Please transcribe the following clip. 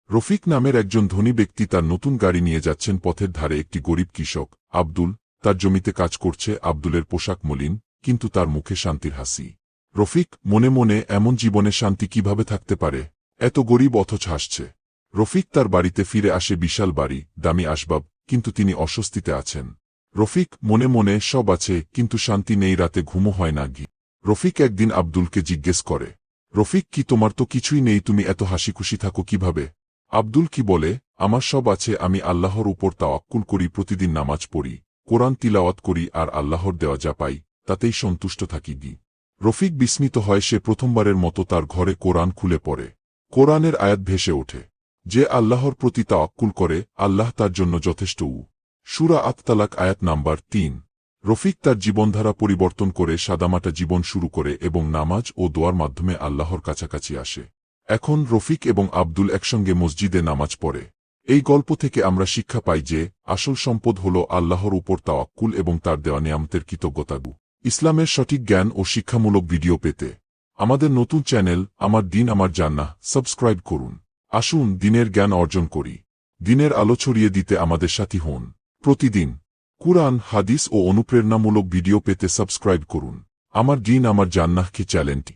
রফিক নামের একজন ধনী ব্যক্তি তার নতুন গাড়ি নিয়ে যাচ্ছেন। পথের ধারে একটি গরিব কৃষক আব্দুল তার জমিতে কাজ করছে। আব্দুলের পোশাক মলিন, কিন্তু তার মুখে শান্তির হাসি। রফিক মনে মনে, এমন জীবনে শান্তি কিভাবে থাকতে পারে, এত গরিব অথচ হাসছে। রফিক তার বাড়িতে ফিরে আসে। বিশাল বাড়ি, দামি আসবাব, কিন্তু তিনি অস্বস্তিতে আছেন। রফিক মনে মনে, সব আছে কিন্তু শান্তি নেই, রাতে ঘুমও হয় না। রফিক একদিন আব্দুলকে জিজ্ঞেস করে, রফিক, কি তোমার তো কিছুই নেই, তুমি এত হাসিখুশি থাকো কিভাবে? আব্দুল কি বলে, আমার সব আছে, আমি আল্লাহর উপর তাওয়াক্কুল করি, প্রতিদিন নামাজ পড়ি, কোরআন তিলাওয়াত করি, আর আল্লাহর দেওয়া যা পাই তাতেই সন্তুষ্ট থাকি। রফিক বিস্মিত হয়। সে প্রথমবারের মতো তার ঘরে কোরআন খুলে পড়ে। কোরআনের আয়াত ভেসে ওঠে, যে আল্লাহর প্রতি তাওয়াক্কুল করে আল্লাহ তার জন্য যথেষ্ট। সূরা আত-তালাক আয়াত নাম্বার ৩। রফিক তার জীবনধারা পরিবর্তন করে সাদামাটা জীবন শুরু করে এবং নামাজ ও দোয়ার মাধ্যমে আল্লাহর কাছাকাছি আসে। এখন রফিক এবং আব্দুল একসঙ্গে মসজিদে নামাজ পড়ে। এই গল্প থেকে আমরা শিক্ষা পাই যে আসল সম্পদ হল আল্লাহর উপর তাওয়াক্কুল এবং তার দেওয়া নিয়ামতের কৃতজ্ঞতা। ইসলামের সঠিক জ্ঞান ও শিক্ষামূলক ভিডিও পেতে আমাদের নতুন চ্যানেল আমার দিন আমার জান্নাহ সাবস্ক্রাইব করুন। আসুন দিনের জ্ঞান অর্জন করি, দিনের আলো ছড়িয়ে দিতে আমাদের সাথী হন। প্রতিদিন কুরআন, হাদিস ও অনুপ্রেরণামূলক ভিডিও পেতে সাবস্ক্রাইব করুন আমার দিন আমার জান্নাহ চ্যানেলটি।